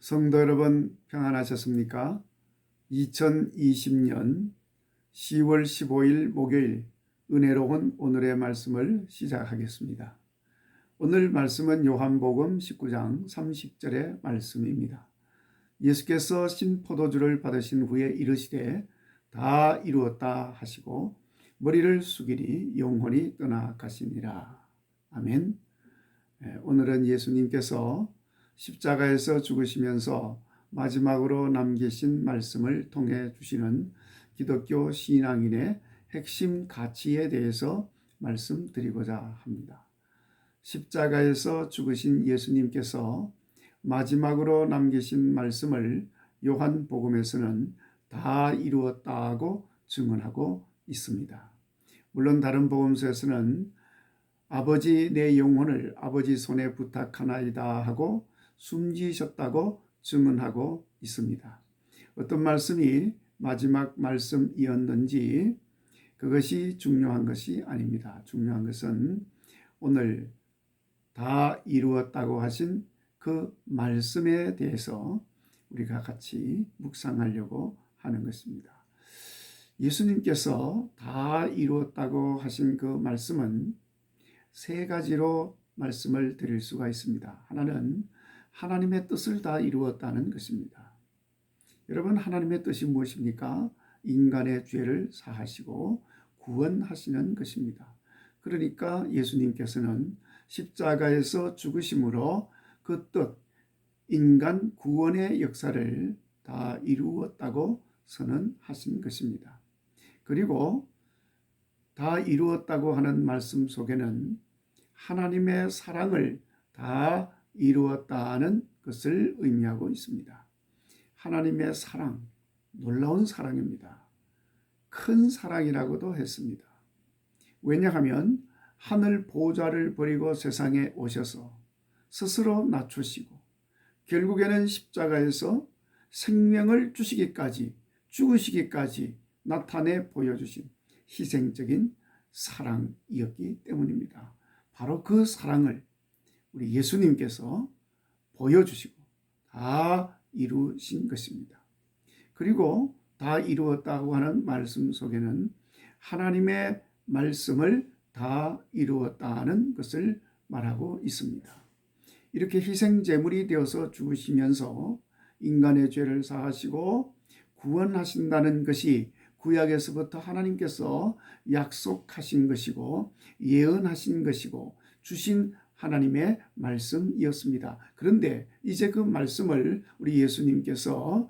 성도 여러분 평안하셨습니까? 2020년 10월 15일 목요일 은혜로운 오늘의 말씀을 시작하겠습니다. 오늘 말씀은 요한복음 19장 30절의 말씀입니다. 예수께서 신포도주를 받으신 후에 이르시되 다 이루었다 하시고 머리를 숙이니 영혼이 떠나가시니라. 아멘. 오늘은 예수님께서 십자가에서 죽으시면서 마지막으로 남기신 말씀을 통해 주시는 기독교 신앙인의 핵심 가치에 대해서 말씀드리고자 합니다. 십자가에서 죽으신 예수님께서 마지막으로 남기신 말씀을 요한복음에서는 다 이루었다고 증언하고 있습니다. 물론 다른 복음서에서는 아버지 내 영혼을 아버지 손에 부탁하나이다 하고 숨지셨다고 증언하고 있습니다. 어떤 말씀이 마지막 말씀이었는지 그것이 중요한 것이 아닙니다. 중요한 것은 오늘 다 이루었다고 하신 그 말씀에 대해서 우리가 같이 묵상하려고 하는 것입니다. 예수님께서 다 이루었다고 하신 그 말씀은 세 가지로 말씀을 드릴 수가 있습니다. 하나는 하나님의 뜻을 다 이루었다는 것입니다. 여러분, 하나님의 뜻이 무엇입니까? 인간의 죄를 사하시고 구원하시는 것입니다. 그러니까 예수님께서는 십자가에서 죽으심으로 그 뜻, 인간 구원의 역사를 다 이루었다고 선언하신 것입니다. 그리고 다 이루었다고 하는 말씀 속에는 하나님의 사랑을 다 이루었다는 것을 의미하고 있습니다. 하나님의 사랑, 놀라운 사랑입니다. 큰 사랑이라고도 했습니다. 왜냐하면 하늘 보좌를 버리고 세상에 오셔서 스스로 낮추시고 결국에는 십자가에서 생명을 주시기까지 죽으시기까지 나타내 보여주신 희생적인 사랑이었기 때문입니다. 바로 그 사랑을 우리 예수님께서 보여주시고 다 이루신 것입니다. 그리고 다 이루었다고 하는 말씀 속에는 하나님의 말씀을 다 이루었다는 것을 말하고 있습니다. 이렇게 희생제물이 되어서 죽으시면서 인간의 죄를 사하시고 구원하신다는 것이 구약에서부터 하나님께서 약속하신 것이고 예언하신 것이고 주신 하나님의 말씀이었습니다. 그런데 이제 그 말씀을 우리 예수님께서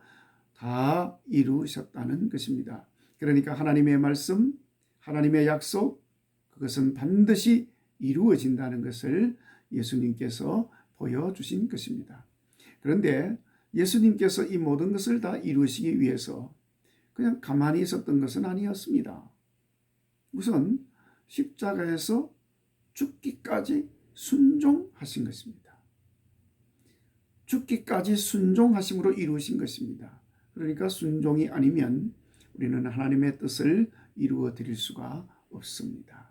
다 이루셨다는 것입니다. 그러니까 하나님의 말씀, 하나님의 약속, 그것은 반드시 이루어진다는 것을 예수님께서 보여주신 것입니다. 그런데 예수님께서 이 모든 것을 다 이루시기 위해서 그냥 가만히 있었던 것은 아니었습니다. 우선 십자가에서 죽기까지 순종하신 것입니다. 죽기까지 순종하심으로 이루신 것입니다. 그러니까 순종이 아니면 우리는 하나님의 뜻을 이루어 드릴 수가 없습니다.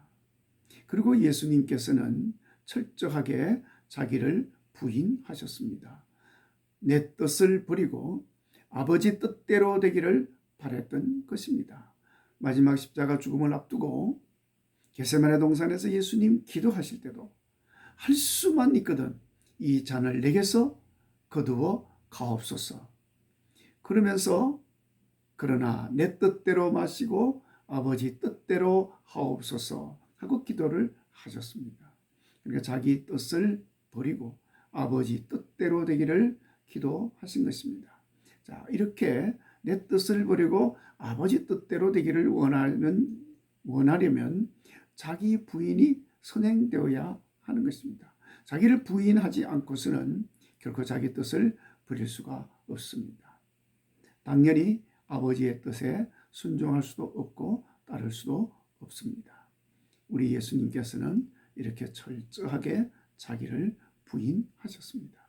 그리고 예수님께서는 철저하게 자기를 부인하셨습니다. 내 뜻을 버리고 아버지 뜻대로 되기를 바랬던 것입니다. 마지막 십자가 죽음을 앞두고 겟세마네 동산에서 예수님 기도하실 때도 할 수만 있거든 이 잔을 내게서 거두어 가옵소서. 그러면서 그러나 내 뜻대로 마시고 아버지 뜻대로 하옵소서 하고 기도를 하셨습니다. 그러니까 자기 뜻을 버리고 아버지 뜻대로 되기를 기도하신 것입니다. 자, 이렇게 내 뜻을 버리고 아버지 뜻대로 되기를 원하려면 자기 부인이 선행되어야 하는 것입니다. 자기를 부인하지 않고서는 결코 자기 뜻을 버릴 수가 없습니다. 당연히 아버지의 뜻에 순종할 수도 없고 따를 수도 없습니다. 우리 예수님께서는 이렇게 철저하게 자기를 부인하셨습니다.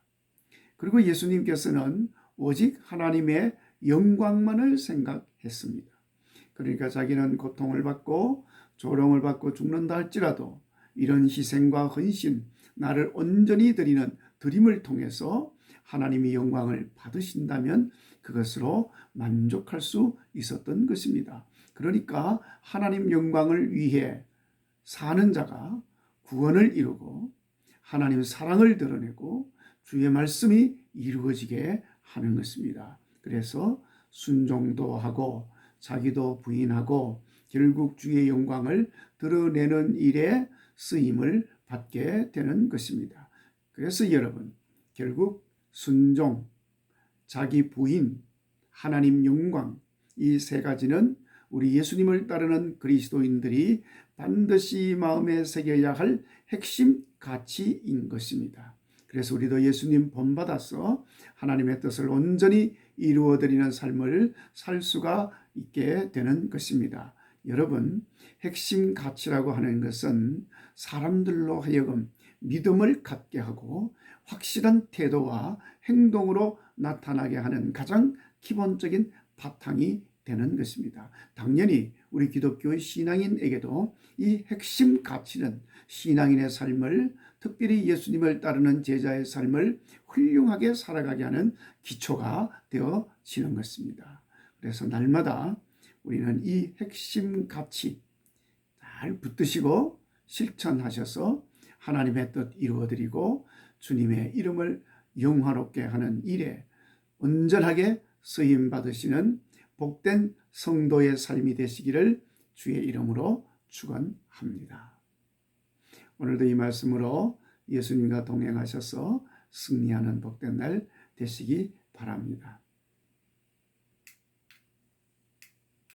그리고 예수님께서는 오직 하나님의 영광만을 생각했습니다. 그러니까 자기는 고통을 받고 조롱을 받고 죽는다 할지라도 이런 희생과 헌신, 나를 온전히 드리는 드림을 통해서 하나님이 영광을 받으신다면 그것으로 만족할 수 있었던 것입니다. 그러니까 하나님 영광을 위해 사는 자가 구원을 이루고 하나님의 사랑을 드러내고 주의 말씀이 이루어지게 하는 것입니다. 그래서 순종도 하고 자기도 부인하고 결국 주의 영광을 드러내는 일에 쓰임을 받게 되는 것입니다. 그래서 여러분, 결국 순종, 자기 부인, 하나님 영광, 이 세 가지는 우리 예수님을 따르는 그리스도인들이 반드시 마음에 새겨야 할 핵심 가치인 것입니다. 그래서 우리도 예수님 본받아서 하나님의 뜻을 온전히 이루어드리는 삶을 살 수가 있게 되는 것입니다. 여러분, 핵심 가치라고 하는 것은 사람들로 하여금 믿음을 갖게 하고 확실한 태도와 행동으로 나타나게 하는 가장 기본적인 바탕이 되는 것입니다. 당연히 우리 기독교의 신앙인에게도 이 핵심 가치는 신앙인의 삶을, 특별히 예수님을 따르는 제자의 삶을 훌륭하게 살아가게 하는 기초가 되어지는 것입니다. 그래서 날마다 우리는 이 핵심 가치 잘 붙드시고 실천하셔서 하나님의 뜻 이루어드리고 주님의 이름을 영화롭게 하는 일에 온전하게 쓰임 받으시는 복된 성도의 삶이 되시기를 주의 이름으로 축원합니다. 오늘도 이 말씀으로 예수님과 동행하셔서 승리하는 복된 날 되시기 바랍니다.